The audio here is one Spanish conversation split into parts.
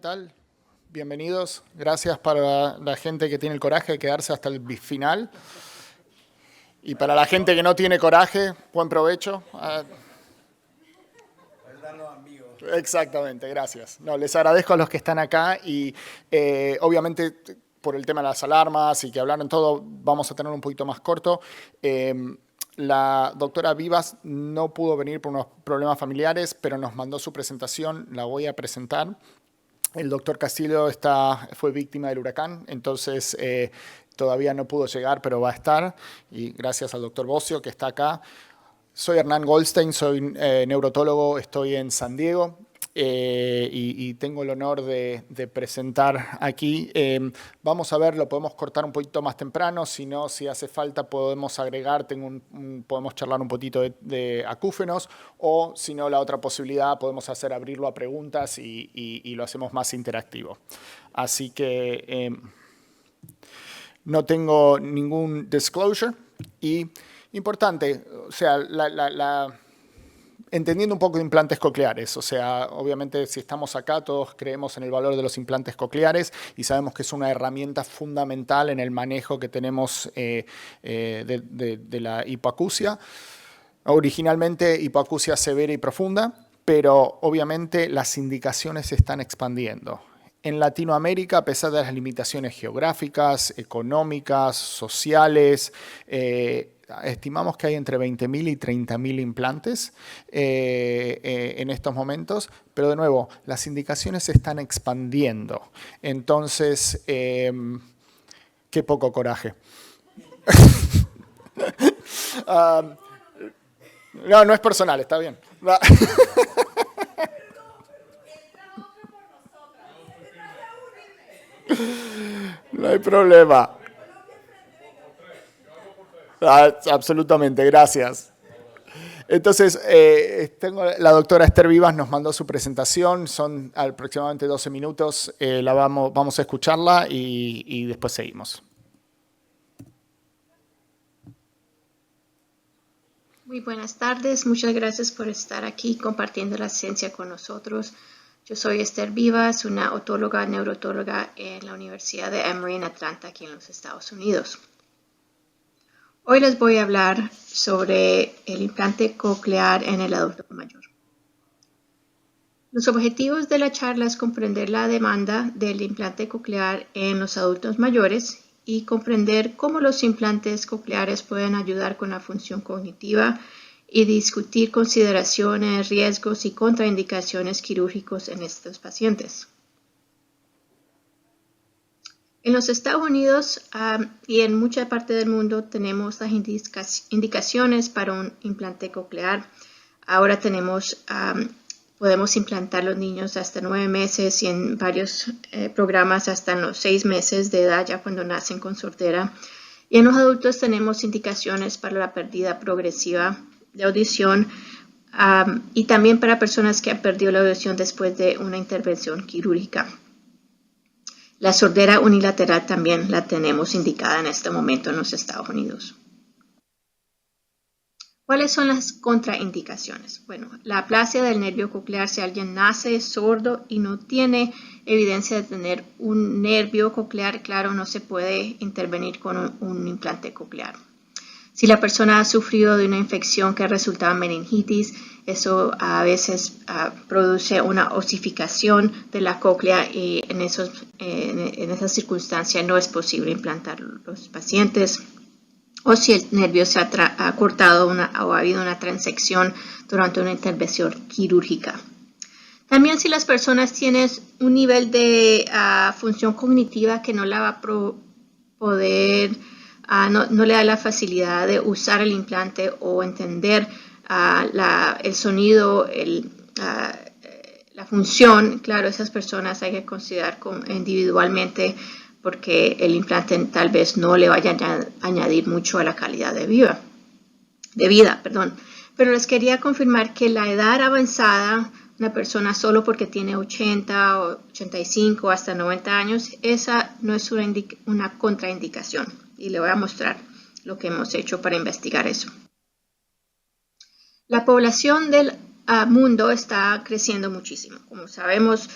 tal? Bienvenidos. Gracias para la gente que tiene el coraje de quedarse hasta el final. Y para la gente que no tiene coraje, buen provecho. Exactamente, gracias. No, les agradezco a los que están acá y obviamente por el tema de las alarmas y que hablaron todo, vamos a tener un poquito más corto. La doctora Vivas no pudo venir por unos problemas familiares, pero nos mandó su presentación, la voy a presentar. El doctor Castillo fue víctima del huracán, entonces todavía no pudo llegar, pero va a estar. Y gracias al doctor Bocio, que está acá. Soy Hernán Goldstein, soy neurotólogo, estoy en San Diego y tengo el honor de presentar aquí. Vamos a ver, lo podemos cortar un poquito más temprano, si no, si hace falta podemos agregar, podemos charlar un poquito de acúfenos, o si no, la otra posibilidad podemos abrirlo a preguntas y lo hacemos más interactivo. Así que no tengo ningún disclosure y importante, o sea, entendiendo un poco de implantes cocleares, o sea, obviamente si estamos acá todos creemos en el valor de los implantes cocleares y sabemos que es una herramienta fundamental en el manejo que tenemos de la hipoacusia. Originalmente hipoacusia severa y profunda, pero obviamente las indicaciones se están expandiendo. En Latinoamérica, a pesar de las limitaciones geográficas, económicas, sociales, estimamos que hay entre 20.000 y 30.000 implantes en estos momentos, pero de nuevo, las indicaciones se están expandiendo. Entonces, qué poco coraje. No es personal, está bien. No hay problema. Absolutamente, gracias. Entonces, la doctora Esther Vivas nos mandó su presentación, son aproximadamente 12 minutos, vamos a escucharla y después seguimos. Muy buenas tardes, muchas gracias por estar aquí compartiendo la ciencia con nosotros. Yo soy Esther Vivas, una otóloga, neurotóloga en la Universidad de Emory en Atlanta, aquí en los Estados Unidos. Hoy les voy a hablar sobre el implante coclear en el adulto mayor. Los objetivos de la charla es comprender la demanda del implante coclear en los adultos mayores y comprender cómo los implantes cocleares pueden ayudar con la función cognitiva y discutir consideraciones, riesgos y contraindicaciones quirúrgicos en estos pacientes. En los Estados Unidos y en mucha parte del mundo tenemos las indicaciones para un implante coclear. Ahora podemos implantar los niños hasta 9 meses y en varios programas hasta los 6 meses de edad, ya cuando nacen con sordera. Y en los adultos tenemos indicaciones para la pérdida progresiva de audición y también para personas que han perdido la audición después de una intervención quirúrgica. La sordera unilateral también la tenemos indicada en este momento en los Estados Unidos. ¿Cuáles son las contraindicaciones? Bueno, la aplasia del nervio coclear, si alguien nace sordo y no tiene evidencia de tener un nervio coclear, claro, no se puede intervenir con un implante coclear. Si la persona ha sufrido de una infección que ha resultado en meningitis, eso a veces produce una osificación de la cóclea y en esas circunstancias no es posible implantar los pacientes. O si el nervio se ha cortado o ha habido una transección durante una intervención quirúrgica. También si las personas tienen un nivel de función cognitiva que no la va a poder, no le da la facilidad de usar el implante o entender el sonido, la función, claro, esas personas hay que considerar individualmente porque el implante tal vez no le vaya a añadir mucho a la calidad de vida. Pero les quería confirmar que la edad avanzada, una persona solo porque tiene 80 o 85 hasta 90 años, esa no es una contraindicación. Y le voy a mostrar lo que hemos hecho para investigar eso. La población del mundo está creciendo muchísimo. Como sabemos,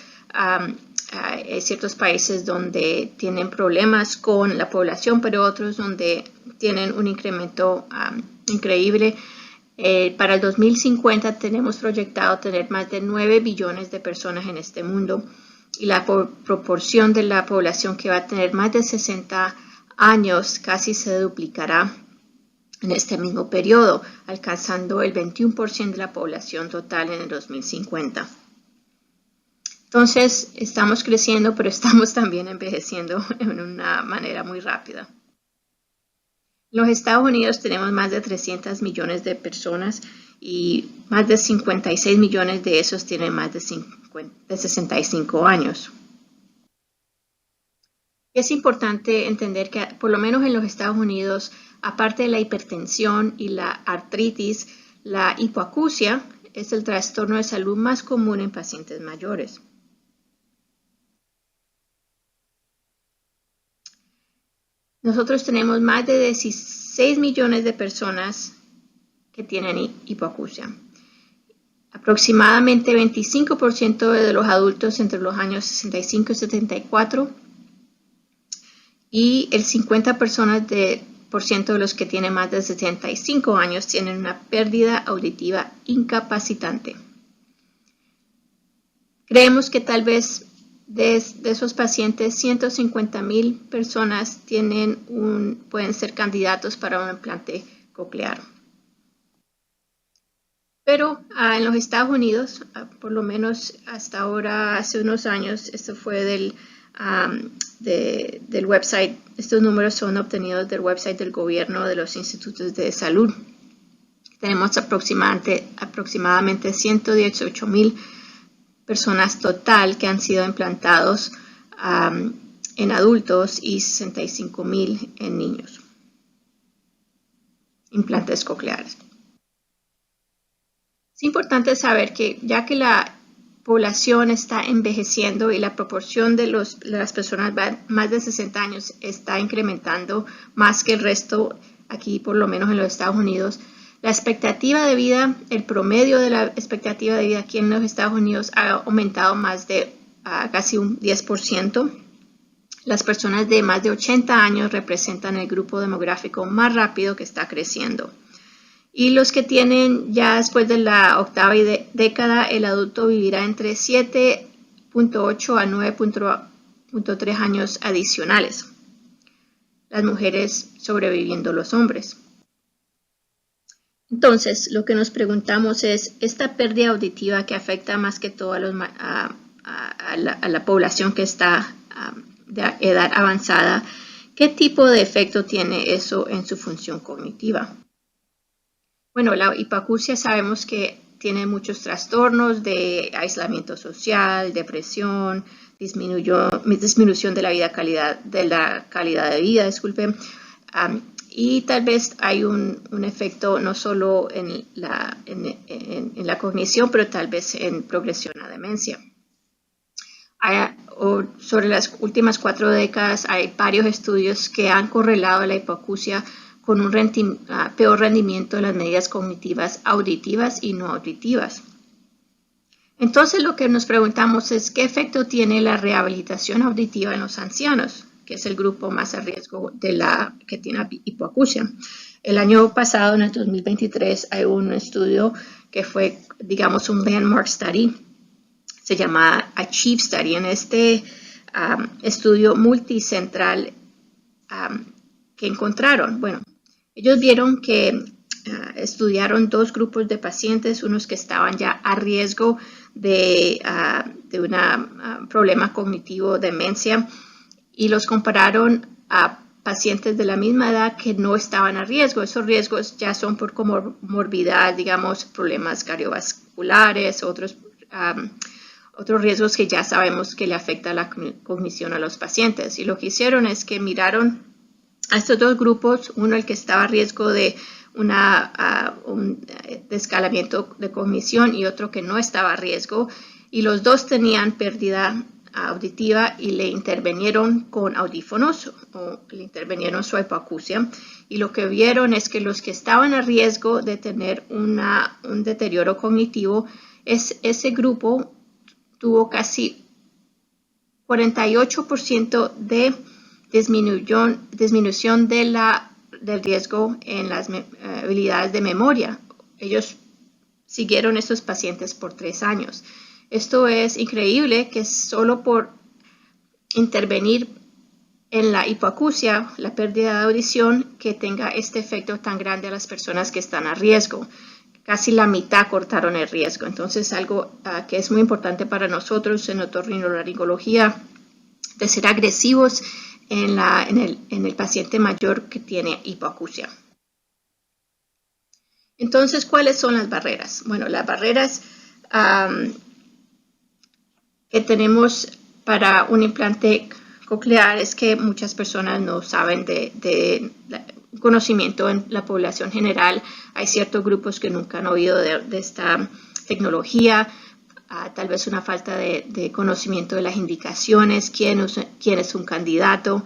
Hay ciertos países donde tienen problemas con la población, pero otros donde tienen un incremento increíble. Para el 2050 tenemos proyectado tener más de 9 billones de personas en este mundo y la proporción de la población que va a tener más de 60 años casi se duplicará en este mismo periodo, alcanzando el 21% de la población total en el 2050. Entonces, estamos creciendo, pero estamos también envejeciendo en una manera muy rápida. En los Estados Unidos tenemos más de 300 millones de personas y más de 56 millones de esos tienen más de 65 años. Es importante entender que, por lo menos en los Estados Unidos, aparte de la hipertensión y la artritis, la hipoacusia es el trastorno de salud más común en pacientes mayores. Nosotros tenemos más de 16 millones de personas que tienen hipoacusia. Aproximadamente 25% de los adultos entre los años 65 y 74 y el 50% de los que tienen más de 75 años tienen una pérdida auditiva incapacitante. Creemos que tal vez de esos pacientes, 150,000 personas pueden ser candidatos para un implante coclear. Pero en los Estados Unidos, por lo menos hasta ahora, hace unos años, esto fue del website, estos números son obtenidos del website del gobierno de los institutos de salud. Tenemos aproximadamente 118,000 personas total que han sido implantados en adultos y 65,000 en niños. Implantes cocleares. Es importante saber que ya que la población está envejeciendo y la proporción de las personas más de 60 años está incrementando más que el resto, aquí por lo menos en los Estados Unidos, la expectativa de vida, el promedio de la expectativa de vida aquí en los Estados Unidos ha aumentado más de casi un 10%. Las personas de más de 80 años representan el grupo demográfico más rápido que está creciendo. Y los que tienen ya después de la octava década, el adulto vivirá entre 7.8 a 9.3 años adicionales. Las mujeres sobreviviendo los hombres. Entonces, lo que nos preguntamos es, esta pérdida auditiva que afecta más que todo a la población que está de edad avanzada, ¿qué tipo de efecto tiene eso en su función cognitiva? Bueno, la hipoacusia sabemos que tiene muchos trastornos de aislamiento social, depresión, disminución de la calidad de vida, disculpen. Y tal vez hay un efecto no solo en la cognición, pero tal vez en progresión a demencia. Sobre las últimas 4 décadas hay varios estudios que han correlado la hipoacusia con un peor rendimiento de las medidas cognitivas auditivas y no auditivas. Entonces lo que nos preguntamos es ¿qué efecto tiene la rehabilitación auditiva en los ancianos, que es el grupo más a riesgo que tiene hipoacusia? El año pasado, en el 2023, hay un estudio que fue, digamos, un landmark study. Se llama Achieve Study. En este estudio multicentral que encontraron, bueno, ellos vieron que estudiaron 2 grupos de pacientes, unos que estaban ya a riesgo de un problema cognitivo, demencia, y los compararon a pacientes de la misma edad que no estaban a riesgo. Esos riesgos ya son por comorbidad, digamos, problemas cardiovasculares, otros riesgos que ya sabemos que le afecta la cognición a los pacientes. Y lo que hicieron es que miraron a estos 2 grupos, uno el que estaba a riesgo de un descalamiento de cognición y otro que no estaba a riesgo, y los 2 tenían pérdida auditiva y le intervinieron con audífonos o le intervinieron su hipoacusia, y lo que vieron es que los que estaban a riesgo de tener un deterioro cognitivo, ese grupo tuvo casi 48% de disminución del riesgo en las habilidades de memoria. Ellos siguieron a estos pacientes por 3 años. Esto es increíble, que solo por intervenir en la hipoacusia, la pérdida de audición, que tenga este efecto tan grande a las personas que están a riesgo. Casi la mitad cortaron el riesgo. Entonces, algo que es muy importante para nosotros en otorrinolaringología, de ser agresivos en el paciente mayor que tiene hipoacusia. Entonces, ¿cuáles son las barreras? Bueno, las barreras que tenemos para un implante coclear es que muchas personas no saben de conocimiento en la población general. Hay ciertos grupos que nunca han oído de esta tecnología. Tal vez una falta de conocimiento de las indicaciones, quién es un candidato,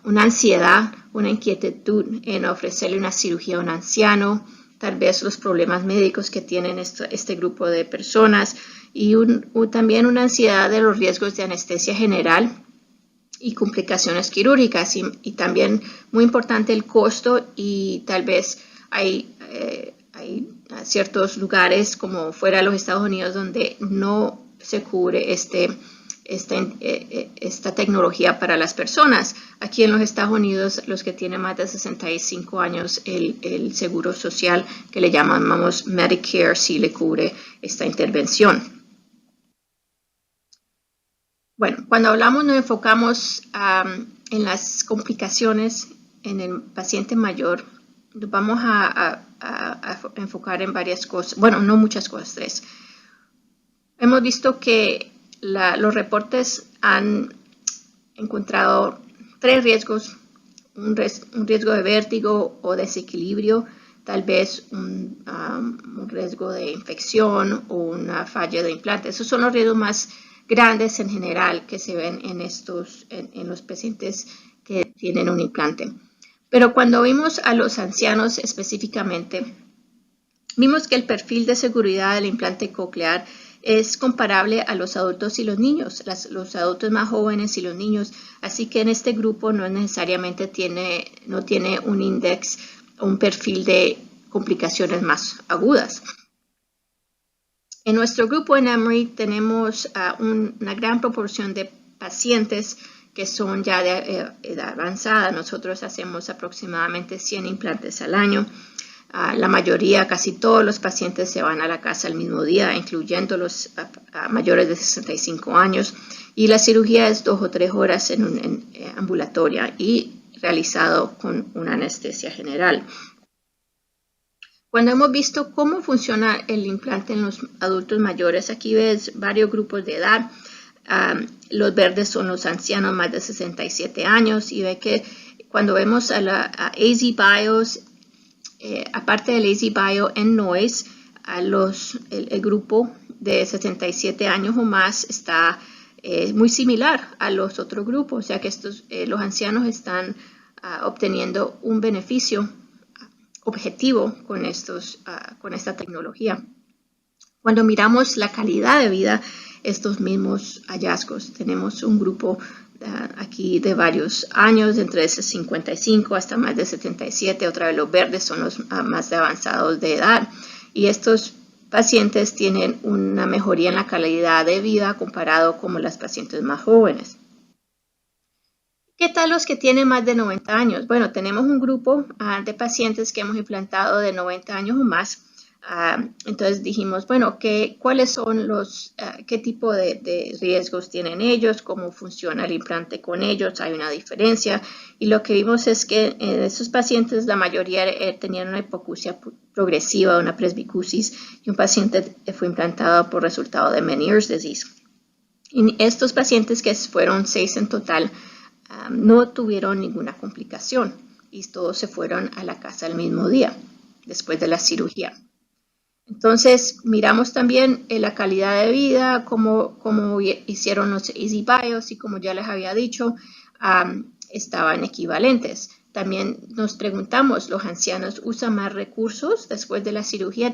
una ansiedad, una inquietud en ofrecerle una cirugía a un anciano, tal vez los problemas médicos que tienen este grupo de personas y también una ansiedad de los riesgos de anestesia general y complicaciones quirúrgicas y también muy importante el costo y tal vez hay ciertos lugares como fuera de los Estados Unidos donde no se cubre esta tecnología para las personas. Aquí en los Estados Unidos, los que tienen más de 65 años, el seguro social que le llamamos Medicare sí le cubre esta intervención. Bueno, cuando hablamos nos enfocamos en las complicaciones en el paciente mayor. Nos vamos a enfocar en varias cosas, bueno, no muchas cosas, 3. Hemos visto que los reportes han encontrado 3 riesgos, un riesgo de vértigo o desequilibrio, tal vez un riesgo de infección o una falla de implante. Esos son los riesgos más grandes en general que se ven en los pacientes que tienen un implante. Pero cuando vimos a los ancianos específicamente, vimos que el perfil de seguridad del implante coclear es comparable a los adultos y los niños, los adultos más jóvenes y los niños. Así que en este grupo no necesariamente no tiene un índice o un perfil de complicaciones más agudas. En nuestro grupo en Emory tenemos una gran proporción de pacientes que son ya de edad avanzada. Nosotros hacemos aproximadamente 100 implantes al año. La mayoría, casi todos los pacientes se van a la casa el mismo día, incluyendo los mayores de 65 años. Y la cirugía es 2 o 3 horas en ambulatoria y realizado con una anestesia general. Cuando hemos visto cómo funciona el implante en los adultos mayores, aquí ves varios grupos de edad. Los verdes son los ancianos más de 67 años y ve que cuando vemos a AZ Bios, aparte del AZ Bio en Noise, el grupo de 67 años o más está muy similar a los otros grupos, o sea que los ancianos están obteniendo un beneficio objetivo con esta tecnología. Cuando miramos la calidad de vida, estos mismos hallazgos, tenemos un grupo aquí de varios años, entre 55 hasta más de 77, otra vez los verdes son los más avanzados de edad, y estos pacientes tienen una mejoría en la calidad de vida comparado con los pacientes más jóvenes. ¿Qué tal los que tienen más de 90 años? Bueno, tenemos un grupo de pacientes que hemos implantado de 90 años o más. Entonces dijimos, bueno, ¿cuáles son qué tipo de riesgos tienen ellos? ¿Cómo funciona el implante con ellos? ¿Hay una diferencia? Y lo que vimos es que en estos pacientes la mayoría tenían una hipoacusia progresiva, una presbicusis, y un paciente fue implantado por resultado de Meniere's disease. Y estos pacientes, que fueron 6 en total, no tuvieron ninguna complicación y todos se fueron a la casa el mismo día después de la cirugía. Entonces miramos también la calidad de vida, cómo hicieron los AZ Bios y como ya les había dicho, estaban equivalentes. También nos preguntamos, ¿los ancianos usan más recursos después de la cirugía?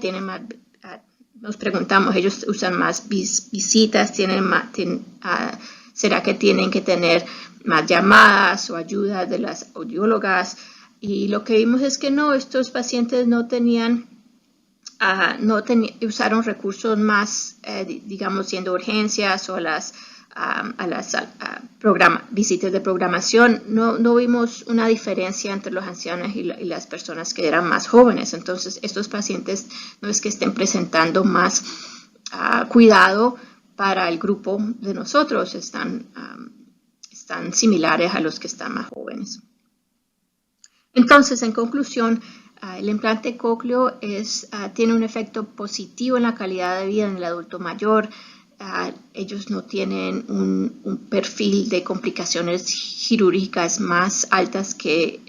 Nos preguntamos, ¿ellos usan más visitas? ¿Será que tienen que tener más llamadas o ayuda de las audiólogas? Y lo que vimos es que no, estos pacientes no tenían, usaron recursos más, digamos, siendo urgencias o a las visitas de programación. No vimos una diferencia entre los ancianos y las personas que eran más jóvenes. Entonces, estos pacientes no es que estén presentando más cuidado para el grupo de nosotros, están similares a los que están más jóvenes. Entonces, en conclusión, el implante cócleo tiene un efecto positivo en la calidad de vida en el adulto mayor. Ellos no tienen un perfil de complicaciones quirúrgicas más altas que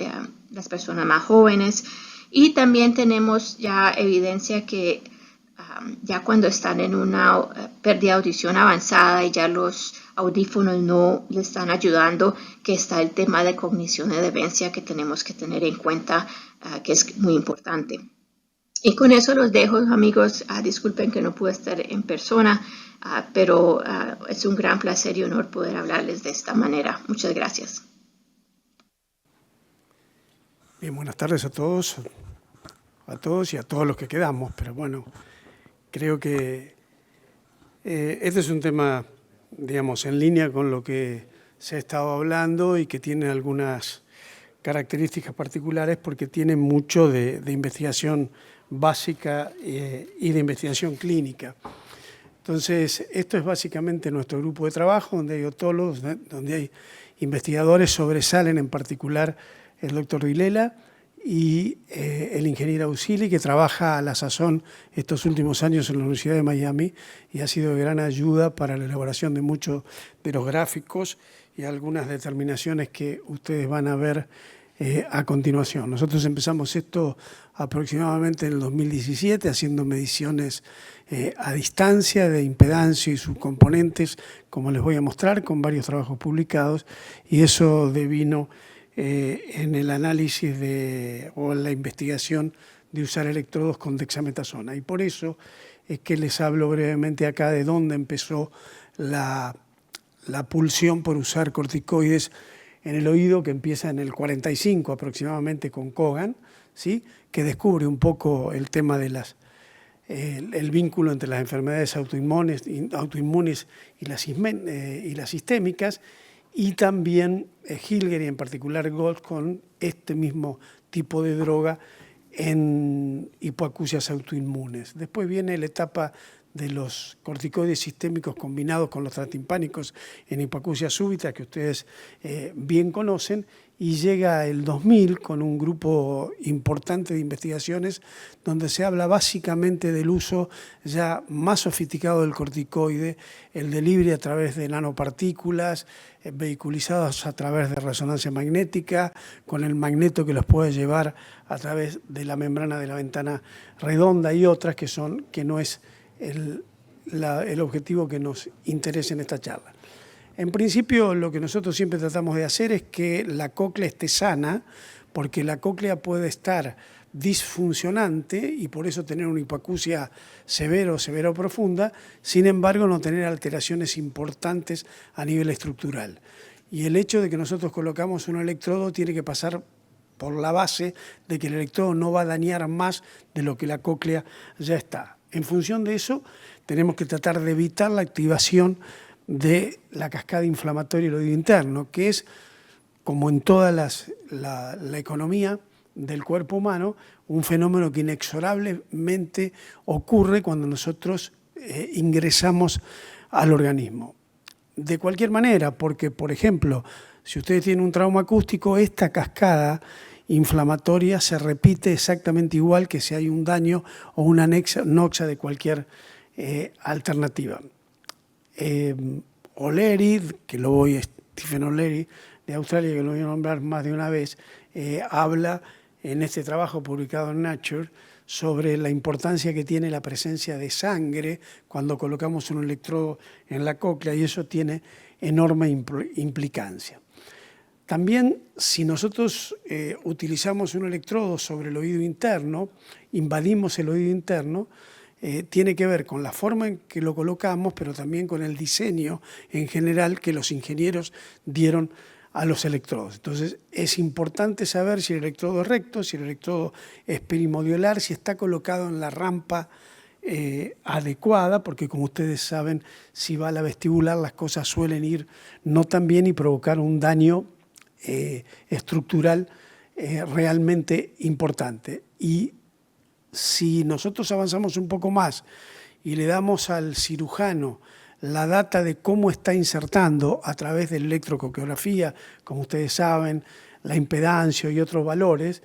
las personas más jóvenes. Y también tenemos ya evidencia que ya cuando están en una pérdida de audición avanzada y ya los audífonos no le están ayudando, que está el tema de cognición de demencia que tenemos que tener en cuenta, que es muy importante. Y con eso los dejo, amigos. Disculpen que no pude estar en persona, pero es un gran placer y honor poder hablarles de esta manera. Muchas gracias. Bien, buenas tardes a todos y a todos los que quedamos, pero bueno, creo que este es un tema, digamos, en línea con lo que se ha estado hablando y que tiene algunas características particulares porque tiene mucho de investigación básica y de investigación clínica. Entonces, esto es básicamente nuestro grupo de trabajo, donde hay otólogos, donde hay investigadores, sobresalen en particular el doctor Vilela y el ingeniero Ausili, que trabaja a la sazón estos últimos años en la Universidad de Miami y ha sido de gran ayuda para la elaboración de muchos de los gráficos y algunas determinaciones que ustedes van a ver a continuación. Nosotros empezamos esto aproximadamente en el 2017, haciendo mediciones a distancia de impedancia y sus componentes, como les voy a mostrar, con varios trabajos publicados, y eso devino en el análisis o en la investigación de usar electrodos con dexametasona. Y por eso es que les hablo brevemente acá de dónde empezó la pulsión por usar corticoides en el oído, que empieza en el 45 aproximadamente con Kogan, ¿sí? Que descubre un poco el tema de el vínculo entre las enfermedades autoinmunes y las sistémicas, y también Hilger y en particular Gold con este mismo tipo de droga en hipoacusias autoinmunes. Después viene la etapa de los corticoides sistémicos combinados con los tratimpánicos en hipoacusia súbita, que ustedes bien conocen, y llega el 2000 con un grupo importante de investigaciones donde se habla básicamente del uso ya más sofisticado del corticoide, el delivery a través de nanopartículas, vehiculizadas a través de resonancia magnética, con el magneto que los puede llevar a través de la membrana de la ventana redonda y otras que no es el objetivo que nos interesa en esta charla. En principio, lo que nosotros siempre tratamos de hacer es que la cóclea esté sana, porque la cóclea puede estar disfuncionante y por eso tener una hipoacusia severa o profunda, sin embargo no tener alteraciones importantes a nivel estructural. Y el hecho de que nosotros colocamos un electrodo tiene que pasar por la base de que el electrodo no va a dañar más de lo que la cóclea ya está. En función de eso, tenemos que tratar de evitar la activación de la cascada inflamatoria del oído interno, que es, como en toda la economía del cuerpo humano, un fenómeno que inexorablemente ocurre cuando nosotros ingresamos al organismo. De cualquier manera, porque, por ejemplo, si ustedes tienen un trauma acústico, esta cascada inflamatoria se repite exactamente igual que si hay un daño o una noxa de cualquier alternativa. O'Leary, Stephen O'Leary de Australia, que lo voy a nombrar más de una vez, habla en este trabajo publicado en Nature sobre la importancia que tiene la presencia de sangre cuando colocamos un electrodo en la cóclea, y eso tiene enorme implicancia. También, si nosotros utilizamos un electrodo sobre el oído interno, invadimos el oído interno, tiene que ver con la forma en que lo colocamos, pero también con el diseño en general que los ingenieros dieron a los electrodos. Entonces, es importante saber si el electrodo es recto, si el electrodo es perimodiolar, si está colocado en la rampa adecuada, porque como ustedes saben, si va a la vestibular las cosas suelen ir no tan bien y provocar un daño estructural realmente importante. Y si nosotros avanzamos un poco más y le damos al cirujano la data de cómo está insertando a través de la electrocoreografía, como ustedes saben, la impedancia y otros valores,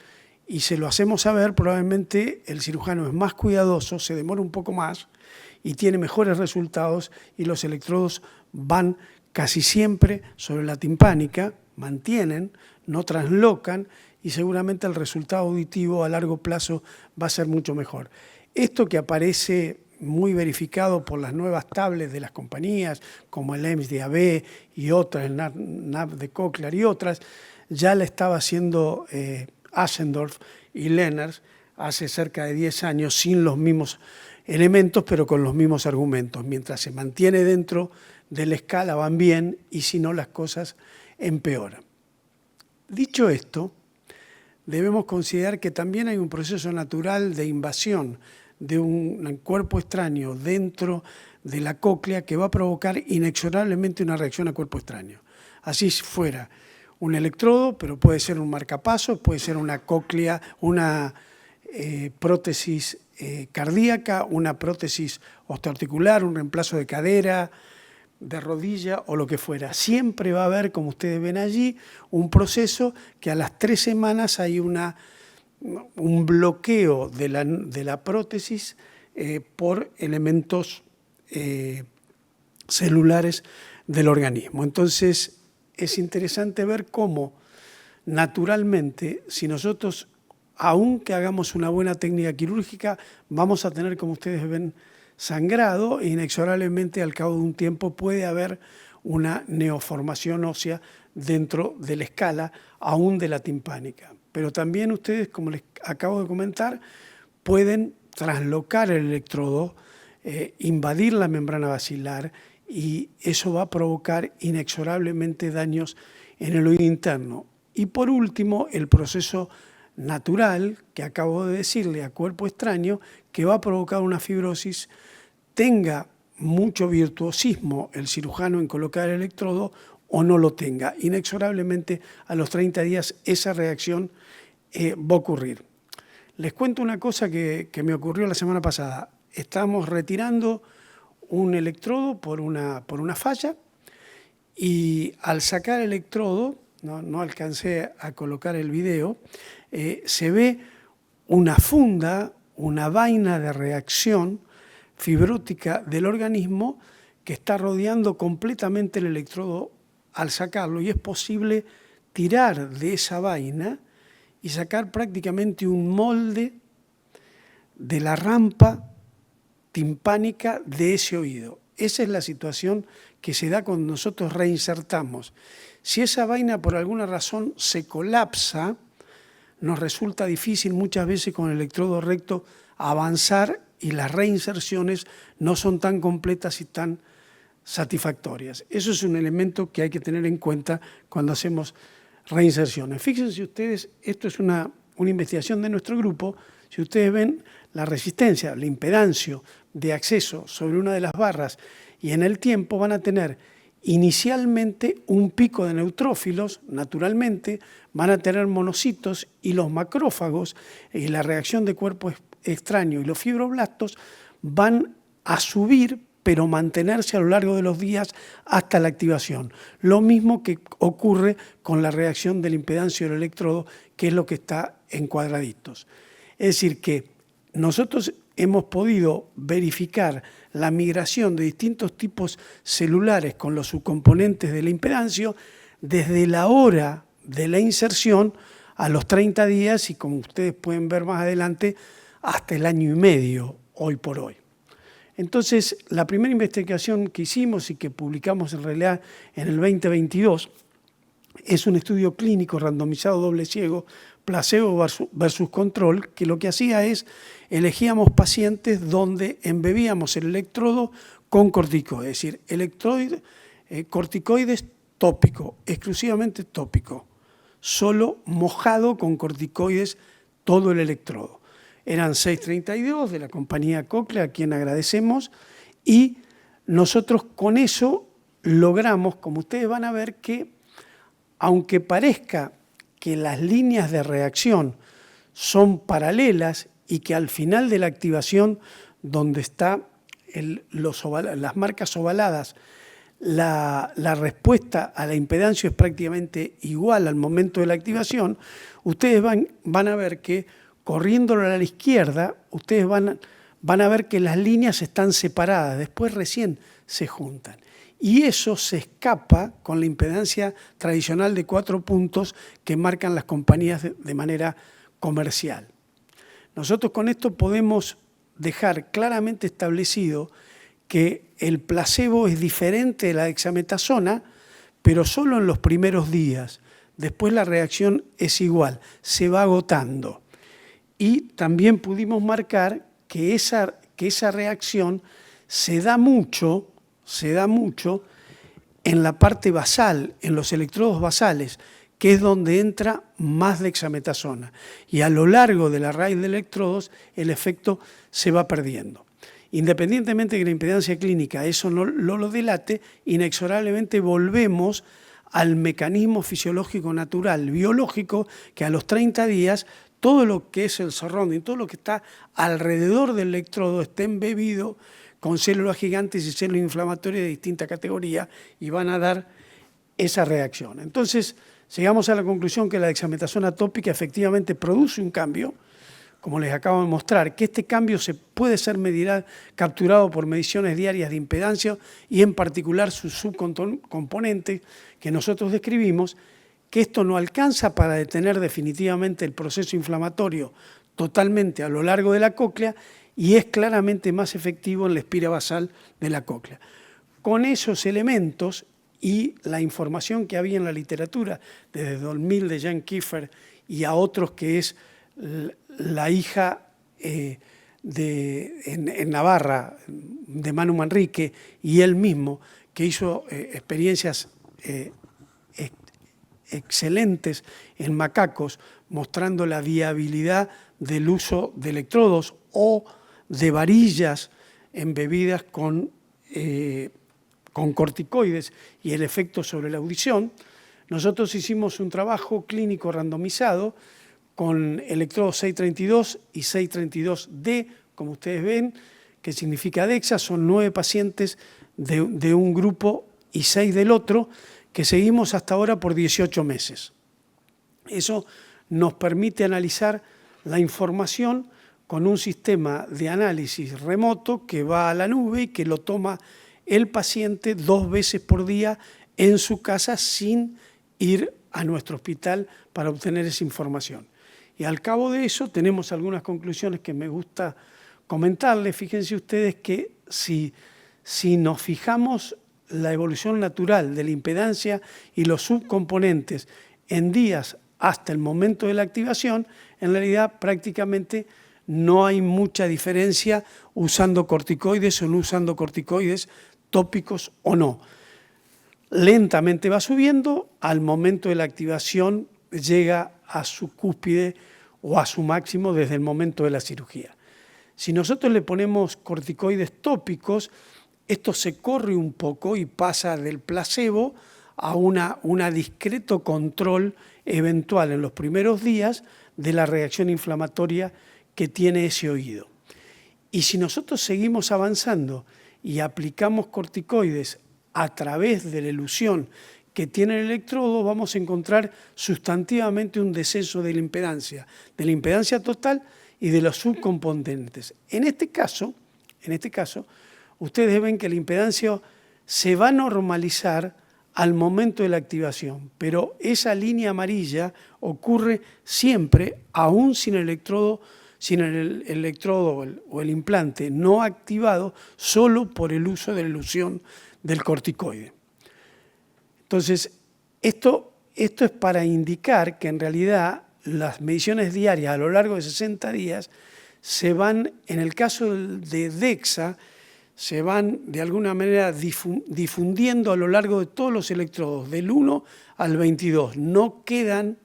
y se lo hacemos saber, probablemente el cirujano es más cuidadoso, se demora un poco más y tiene mejores resultados, y los electrodos van casi siempre sobre la timpánica, mantienen, no translocan, y seguramente el resultado auditivo a largo plazo va a ser mucho mejor. Esto que aparece muy verificado por las nuevas tablets de las compañías, como el EMS de AB y otras, el NAV de Cochlear y otras, ya la estaba haciendo Ashendorf y Lenners hace cerca de 10 años, sin los mismos elementos, pero con los mismos argumentos. Mientras se mantiene dentro de la escala van bien, y si no, las cosas empeoran. Dicho esto, debemos considerar que también hay un proceso natural de invasión de un cuerpo extraño dentro de la cóclea que va a provocar inexorablemente una reacción a cuerpo extraño. Así fuera un electrodo, pero puede ser un marcapasos, puede ser una cóclea, una prótesis cardíaca, una prótesis osteoarticular, un reemplazo de cadera, de rodilla o lo que fuera. Siempre va a haber, como ustedes ven allí, un proceso que a las 3 semanas hay un bloqueo de la prótesis por elementos celulares del organismo. Entonces, es interesante ver cómo, naturalmente, si nosotros, aunque hagamos una buena técnica quirúrgica, vamos a tener, como ustedes ven, sangrado, e inexorablemente al cabo de un tiempo puede haber una neoformación ósea dentro de la escala, aún de la timpánica. Pero también ustedes, como les acabo de comentar, pueden traslocar el electrodo, invadir la membrana basilar, y eso va a provocar inexorablemente daños en el oído interno. Y por último, el proceso natural, que acabo de decirle, a cuerpo extraño, que va a provocar una fibrosis, tenga mucho virtuosismo el cirujano en colocar el electrodo o no lo tenga. Inexorablemente a los 30 días esa reacción va a ocurrir. Les cuento una cosa que me ocurrió la semana pasada. Estábamos retirando un electrodo por una falla, y al sacar el electrodo, no alcancé a colocar el video, se ve una funda, una vaina de reacción fibrótica del organismo que está rodeando completamente el electrodo al sacarlo, y es posible tirar de esa vaina y sacar prácticamente un molde de la rampa timpánica de ese oído. Esa es la situación que se da cuando nosotros reinsertamos. Si esa vaina por alguna razón se colapsa, nos resulta difícil muchas veces con el electrodo recto avanzar, y las reinserciones no son tan completas y tan satisfactorias. Eso es un elemento que hay que tener en cuenta cuando hacemos reinserciones. Fíjense ustedes, esto es una investigación de nuestro grupo. Si ustedes ven la resistencia, la impedancia de acceso sobre una de las barras, y en el tiempo van a tener inicialmente un pico de neutrófilos, naturalmente, van a tener monocitos, y los macrófagos y la reacción de cuerpo extraño y los fibroblastos van a subir, pero mantenerse a lo largo de los días hasta la activación. Lo mismo que ocurre con la reacción de la impedancia del electrodo, que es lo que está en cuadraditos. Es decir, que nosotros hemos podido verificar la migración de distintos tipos celulares con los subcomponentes de la impedancia desde la hora de la inserción a los 30 días, y como ustedes pueden ver más adelante, hasta el 1 año y medio, hoy por hoy. Entonces, la primera investigación que hicimos y que publicamos en realidad en el 2022 es un estudio clínico randomizado doble ciego placebo versus control, que lo que hacía es, elegíamos pacientes donde embebíamos el electrodo con corticoides, es decir, corticoides tópico, exclusivamente tópico, solo mojado con corticoides todo el electrodo. Eran 632 de la compañía Cochlear, a quien agradecemos, y nosotros con eso logramos, como ustedes van a ver, que aunque parezca que las líneas de reacción son paralelas y que al final de la activación, donde están las marcas ovaladas, la respuesta a la impedancia es prácticamente igual al momento de la activación, ustedes van a ver que, corriéndolo a la izquierda, ustedes van a ver que las líneas están separadas, después recién se juntan. Y eso se escapa con la impedancia tradicional de 4 puntos que marcan las compañías de manera comercial. Nosotros con esto podemos dejar claramente establecido que el placebo es diferente de la dexametasona, pero solo en los primeros días. Después la reacción es igual, se va agotando. Y también pudimos marcar que esa reacción se da mucho en la parte basal, en los electrodos basales, que es donde entra más dexametasona. Y a lo largo de la raíz de electrodos, el efecto se va perdiendo. Independientemente de que la impedancia clínica eso no lo delate, inexorablemente volvemos al mecanismo fisiológico natural, biológico, que a los 30 días todo lo que es el surrounding, todo lo que está alrededor del electrodo está embebido con células gigantes y células inflamatorias de distinta categoría y van a dar esa reacción. Entonces, llegamos a la conclusión que la dexametasona tópica efectivamente produce un cambio, como les acabo de mostrar, que este cambio se puede ser capturado por mediciones diarias de impedancia y en particular sus subcomponentes que nosotros describimos, que esto no alcanza para detener definitivamente el proceso inflamatorio totalmente a lo largo de la cóclea y es claramente más efectivo en la espira basal de la cóclea. Con esos elementos y la información que había en la literatura, desde 2000 de Jan Kiefer y a otros que es la hija en Navarra de Manu Manrique y él mismo, que hizo experiencias excelentes en macacos, mostrando la viabilidad del uso de electrodos o de varillas embebidas con corticoides y el efecto sobre la audición. Nosotros hicimos un trabajo clínico randomizado con electrodos 632 y 632D, como ustedes ven, que significa DEXA, son 9 pacientes de un grupo y 6 del otro, que seguimos hasta ahora por 18 meses. Eso nos permite analizar la información con un sistema de análisis remoto que va a la nube y que lo toma el paciente 2 veces por día en su casa sin ir a nuestro hospital para obtener esa información. Y al cabo de eso tenemos algunas conclusiones que me gusta comentarles. Fíjense ustedes que si nos fijamos la evolución natural de la impedancia y los subcomponentes en días hasta el momento de la activación, en realidad prácticamente no hay mucha diferencia usando corticoides o no usando corticoides tópicos o no. Lentamente va subiendo, al momento de la activación llega a su cúspide o a su máximo desde el momento de la cirugía. Si nosotros le ponemos corticoides tópicos, esto se corre un poco y pasa del placebo a una discreto control eventual en los primeros días de la reacción inflamatoria que tiene ese oído. Y si nosotros seguimos avanzando y aplicamos corticoides a través de la elusión que tiene el electrodo, vamos a encontrar sustantivamente un descenso de la impedancia total y de los subcomponentes. En este caso, ustedes ven que la impedancia se va a normalizar al momento de la activación, pero esa línea amarilla ocurre siempre, aún sin el electrodo o el implante no activado, solo por el uso de la elusión del corticoide. Entonces, esto es para indicar que en realidad las mediciones diarias a lo largo de 60 días se van, en el caso de DEXA, se van de alguna manera difundiendo a lo largo de todos los electrodos, del 1 al 22. No quedan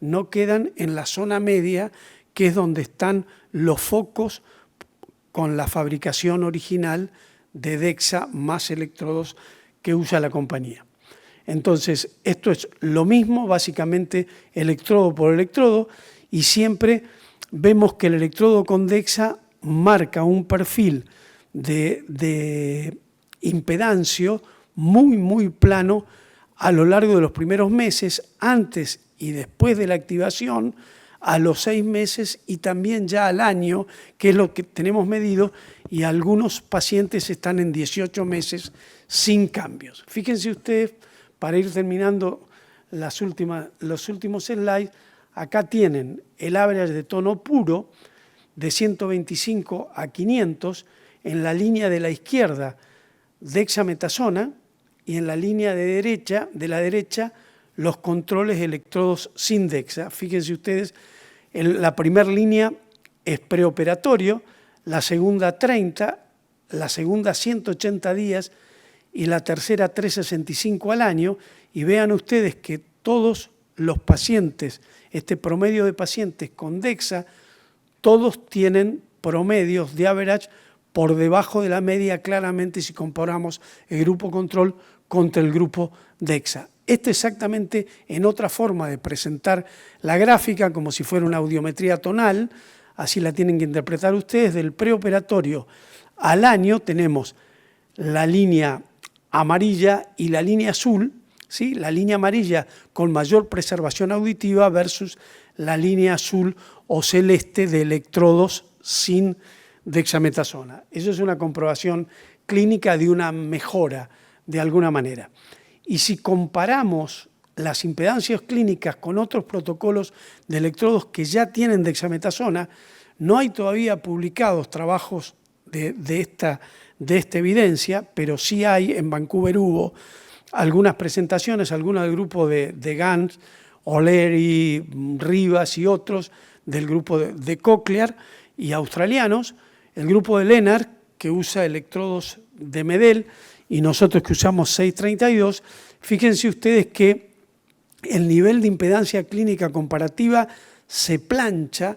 en la zona media, que es donde están los focos con la fabricación original de DEXA más electrodos que usa la compañía. Entonces, esto es lo mismo, básicamente electrodo por electrodo, y siempre vemos que el electrodo con DEXA marca un perfil de impedancio muy plano a lo largo de los primeros meses, antes y después de la activación, a los 6 meses y también ya al año, que es lo que tenemos medido, y algunos pacientes están en 18 meses sin cambios. Fíjense ustedes, para ir terminando los últimos slides, acá tienen el average de tono puro de 125 a 500 en la línea de la izquierda dexametasona y en la línea de la derecha los controles electrodos sin DEXA. Fíjense ustedes, la primera línea es preoperatorio, la segunda 30, la segunda 180 días y la tercera 365 al año, y vean ustedes que todos los pacientes, este promedio de pacientes con DEXA, todos tienen promedios de average por debajo de la media, claramente si comparamos el grupo control contra el grupo DEXA. Esto exactamente en otra forma de presentar la gráfica, como si fuera una audiometría tonal, así la tienen que interpretar ustedes. Del preoperatorio al año tenemos la línea amarilla y la línea azul, ¿sí? La línea amarilla con mayor preservación auditiva versus la línea azul o celeste de electrodos sin dexametasona. Eso es una comprobación clínica de una mejora de alguna manera. Y si comparamos las impedancias clínicas con otros protocolos de electrodos que ya tienen dexametasona, no hay todavía publicados trabajos de esta evidencia, pero sí hay, en Vancouver hubo algunas presentaciones, algunas del grupo de Gans, O'Leary, Rivas y otros, del grupo de Cochlear y australianos, el grupo de Lennart, que usa electrodos de Medel, y nosotros que usamos 632, fíjense ustedes que el nivel de impedancia clínica comparativa se plancha,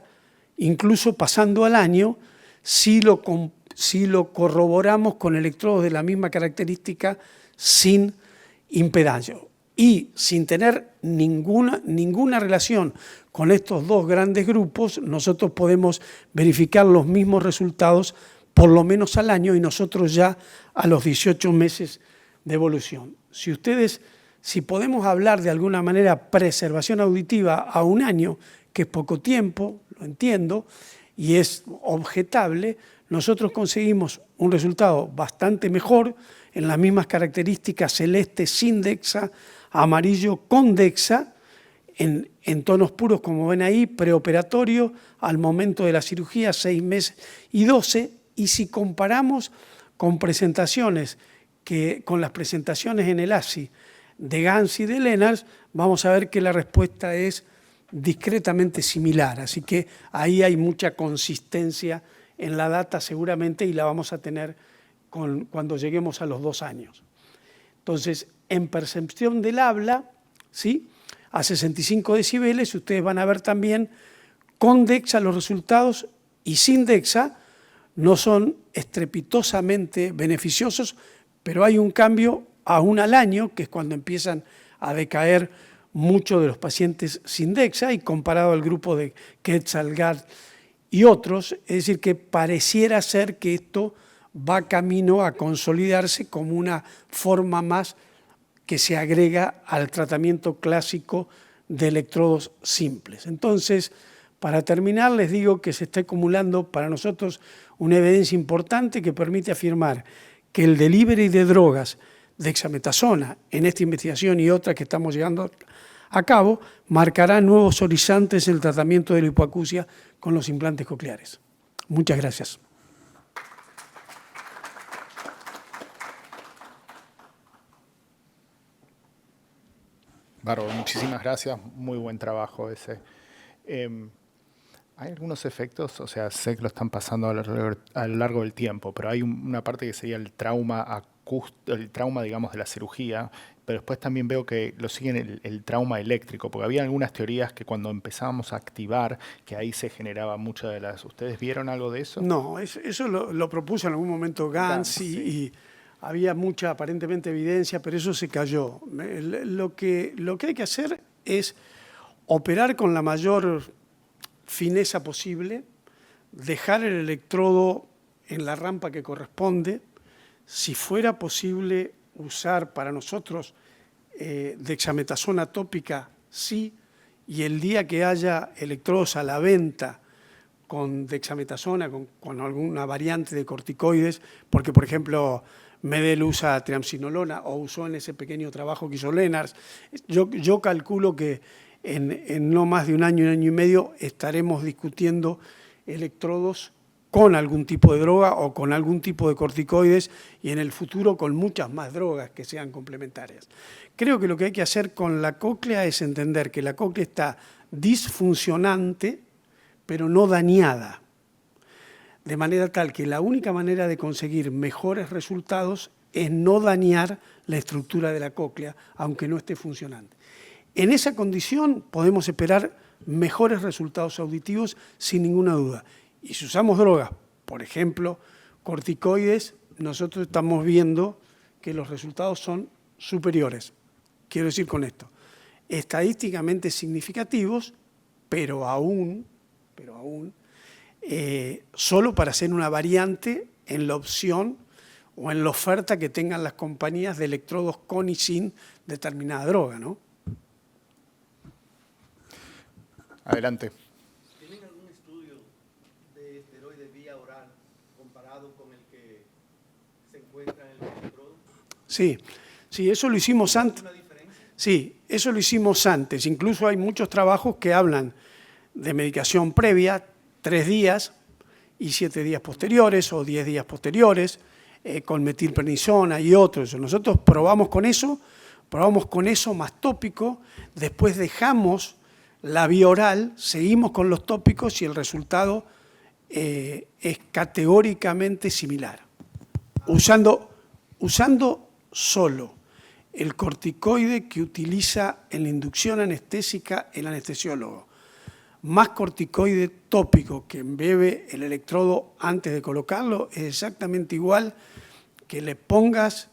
incluso pasando al año, si lo corroboramos con electrodos de la misma característica sin impedancia. Y sin tener ninguna relación con estos dos grandes grupos, nosotros podemos verificar los mismos resultados por lo menos al año, y nosotros ya a los 18 meses de evolución. Si podemos hablar de alguna manera preservación auditiva a un año, que es poco tiempo, lo entiendo, y es objetable, nosotros conseguimos un resultado bastante mejor en las mismas características, celeste sin DEXA, amarillo con DEXA, en tonos puros, como ven ahí, preoperatorio, al momento de la cirugía, 6 meses y 12, y si comparamos con presentaciones con las presentaciones en el ASI de Gans y de Lennart, vamos a ver que la respuesta es discretamente similar. Así que ahí hay mucha consistencia en la data seguramente, y la vamos a tener cuando lleguemos a los 2 años. Entonces, en percepción del habla, ¿sí?, a 65 decibeles, ustedes van a ver también con DEXA los resultados, y sin DEXA no son estrepitosamente beneficiosos, pero hay un cambio aún al año, que es cuando empiezan a decaer muchos de los pacientes sin DEXA, y comparado al grupo de Quetzalgard y otros, es decir, que pareciera ser que esto va camino a consolidarse como una forma más que se agrega al tratamiento clásico de electrodos simples. Entonces, para terminar, les digo que se está acumulando para nosotros una evidencia importante que permite afirmar que el delivery de drogas dexametasona en esta investigación y otra que estamos llevando a cabo marcará nuevos horizontes en el tratamiento de la hipoacusia con los implantes cocleares. Muchas gracias. Bárbaro, muchísimas gracias, muy buen trabajo ese. Hay algunos efectos, o sea, sé que lo están pasando a lo largo del tiempo, pero hay una parte que sería el trauma digamos, de la cirugía, pero después también veo que lo siguen el trauma eléctrico, porque había algunas teorías que cuando empezábamos a activar, que ahí se generaba muchas de las... ¿Ustedes vieron algo de eso? No, eso lo propuso en algún momento Gans sí. y había mucha aparentemente evidencia, pero eso se cayó. Lo que hay que hacer es operar con la mayor fineza posible, dejar el electrodo en la rampa que corresponde, si fuera posible usar para nosotros dexametasona tópica, sí, y el día que haya electrodos a la venta con dexametasona, con alguna variante de corticoides, porque por ejemplo Medel usa triamcinolona o usó en ese pequeño trabajo que hizo Lennart, yo calculo que en no más de un año y medio estaremos discutiendo electrodos con algún tipo de droga o con algún tipo de corticoides y en el futuro con muchas más drogas que sean complementarias. Creo que lo que hay que hacer con la cóclea es entender que la cóclea está disfuncionante, pero no dañada, de manera tal que la única manera de conseguir mejores resultados es no dañar la estructura de la cóclea, aunque no esté funcionando. En esa condición podemos esperar mejores resultados auditivos sin ninguna duda. Y si usamos drogas, por ejemplo, corticoides, nosotros estamos viendo que los resultados son superiores. Quiero decir con esto, estadísticamente significativos, pero aún solo para hacer una variante en la opción o en la oferta que tengan las compañías de electrodos con y sin determinada droga, ¿no? Adelante. ¿Tienen algún estudio de esteroides vía oral comparado con el que se encuentra en el electrodo? Sí, eso lo hicimos antes. ¿Alguna diferencia? Sí, eso lo hicimos antes. Incluso hay muchos trabajos que hablan de medicación previa, 3 días y 7 días posteriores o 10 días posteriores, con metilprednisona y otros. Nosotros probamos con eso más tópico, después dejamos la vía oral, seguimos con los tópicos y el resultado es categóricamente similar. Usando solo el corticoide que utiliza en la inducción anestésica el anestesiólogo, más corticoide tópico que embebe el electrodo antes de colocarlo, es exactamente igual que le pongas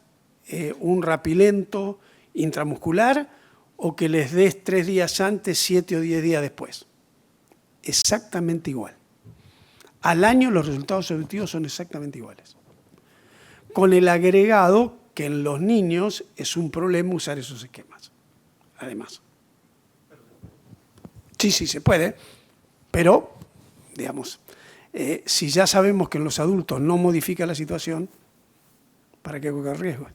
un rapilento intramuscular o que les des 3 días antes, 7 o 10 días después. Exactamente igual. Al año los resultados auditivos son exactamente iguales. Con el agregado que en los niños es un problema usar esos esquemas, además. Sí, se puede, pero, digamos, si ya sabemos que en los adultos no modifica la situación, ¿para qué correr riesgo?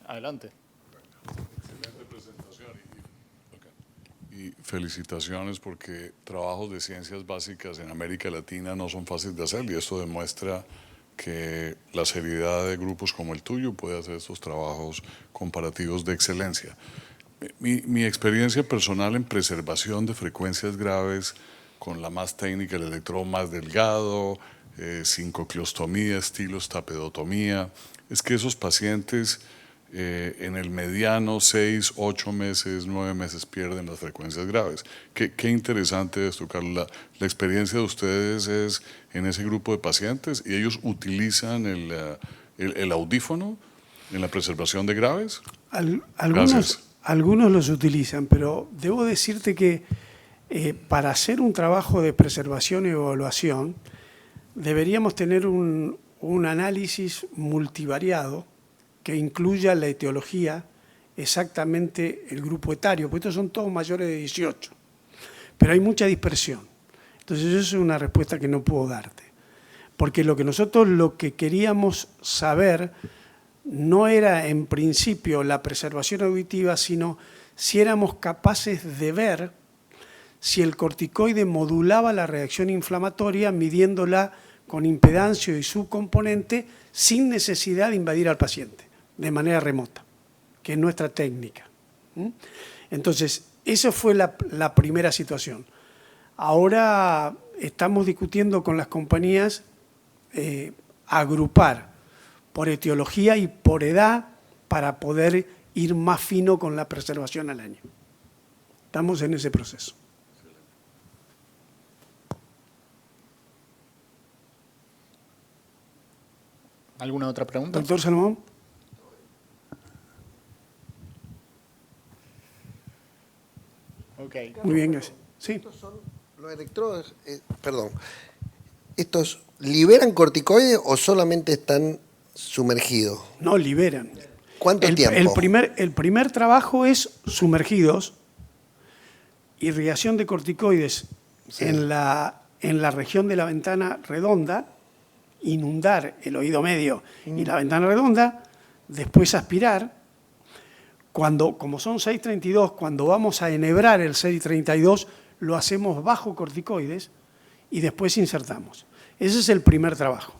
Adelante. Excelente presentación y felicitaciones porque trabajos de ciencias básicas en América Latina no son fáciles de hacer y esto demuestra que la seriedad de grupos como el tuyo puede hacer estos trabajos comparativos de excelencia. Mi experiencia personal en preservación de frecuencias graves con la más técnica, el electrodo más delgado, sin cocleostomía, estilo tapedotomía, es que esos pacientes en el mediano 6, 8 meses, 9 meses pierden las frecuencias graves. Qué interesante esto, Carlos. La experiencia de ustedes es en ese grupo de pacientes y ellos utilizan el audífono en la preservación de graves. Algunos los utilizan, pero debo decirte que para hacer un trabajo de preservación y evaluación deberíamos tener un análisis multivariado que incluya la etiología, exactamente el grupo etario, porque estos son todos mayores de 18, pero hay mucha dispersión. Entonces, eso es una respuesta que no puedo darte, porque lo que queríamos saber no era en principio la preservación auditiva, sino si éramos capaces de ver si el corticoide modulaba la reacción inflamatoria midiéndola con impedancio y su componente sin necesidad de invadir al paciente, de manera remota, que es nuestra técnica. Entonces, esa fue la primera situación. Ahora estamos discutiendo con las compañías agrupar por etiología y por edad para poder ir más fino con la preservación al año. Estamos en ese proceso. ¿Alguna otra pregunta? Doctor Salomón. Ok. Muy bien, gracias. Sí. Estos son los electrodos, perdón, ¿estos liberan corticoides o solamente están sumergidos? No, liberan. ¿Cuánto tiempo? El primer trabajo es sumergidos, irrigación de corticoides Sí. en la región de la ventana redonda, inundar el oído medio y la ventana redonda, después aspirar. Como son 632, cuando vamos a enhebrar el 632, lo hacemos bajo corticoides y después insertamos. Ese es el primer trabajo.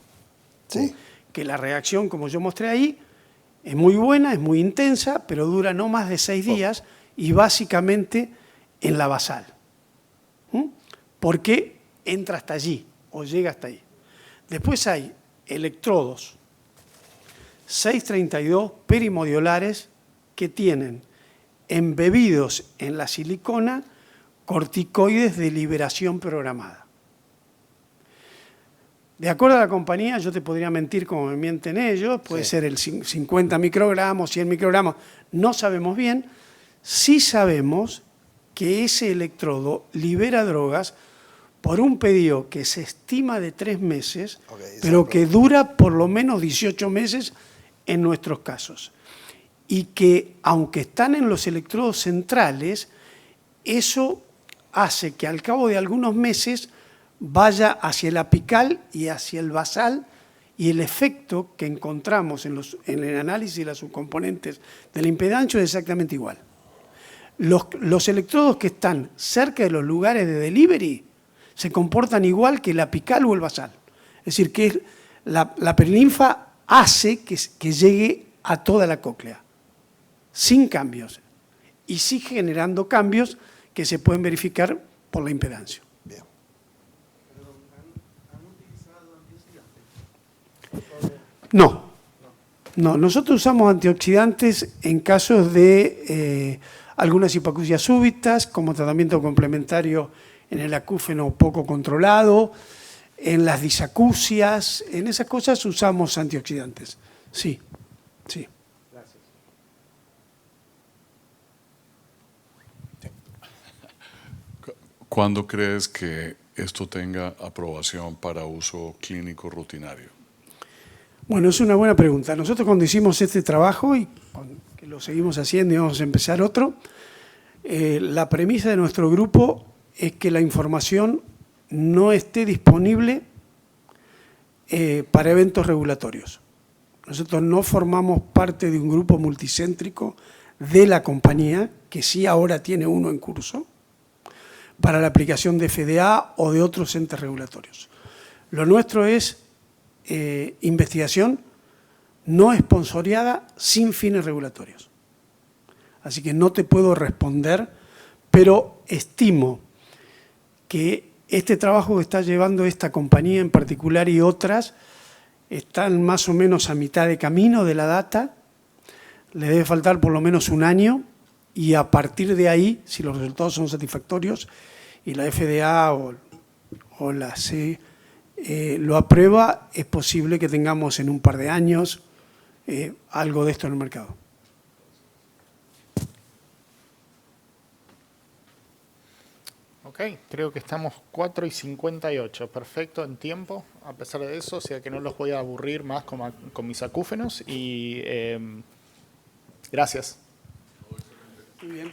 Sí. Que la reacción, como yo mostré ahí, es muy buena, es muy intensa, pero dura no más de 6 días y básicamente en la basal. Porque entra hasta allí o llega hasta ahí. Después hay electrodos 632 perimodiolares que tienen embebidos en la silicona corticoides de liberación programada. De acuerdo a la compañía, yo te podría mentir como me mienten ellos, puede ser el 50 microgramos, 100 microgramos, no sabemos bien. Sí sabemos que ese electrodo libera drogas por un pedido que se estima de 3 meses, pero que dura por lo menos 18 meses en nuestros casos. Y que, aunque están en los electrodos centrales, eso hace que al cabo de algunos meses vaya hacia el apical y hacia el basal, y el efecto que encontramos en el análisis de las subcomponentes del impedancio es exactamente igual. Los electrodos que están cerca de los lugares de delivery se comportan igual que el apical o el basal. Es decir, que la perilinfa hace que llegue a toda la cóclea, sin cambios, y sí generando cambios que se pueden verificar por la impedancia. Bien. No, nosotros usamos antioxidantes en casos de algunas hipoacusias súbitas, como tratamiento complementario en el acúfeno poco controlado, en las disacusias, en esas cosas usamos antioxidantes. Sí, sí. ¿Cuándo crees que esto tenga aprobación para uso clínico rutinario? Bueno, es una buena pregunta. Nosotros cuando hicimos este trabajo, y que lo seguimos haciendo y vamos a empezar otro, la premisa de nuestro grupo es que la información no esté disponible para eventos regulatorios. Nosotros no formamos parte de un grupo multicéntrico de la compañía, que sí ahora tiene uno en curso, para la aplicación de FDA o de otros entes regulatorios. Lo nuestro es investigación no esponsoreada sin fines regulatorios. Así que no te puedo responder, pero estimo que este trabajo que está llevando esta compañía en particular y otras están más o menos a mitad de camino de la data, le debe faltar por lo menos un año, y a partir de ahí, si los resultados son satisfactorios y la FDA o la CE lo aprueba, es posible que tengamos en un par de años algo de esto en el mercado. Ok, creo que estamos 4:58, perfecto en tiempo, a pesar de eso, o sea que no los voy a aburrir más con mis acúfenos y gracias. Muy bien.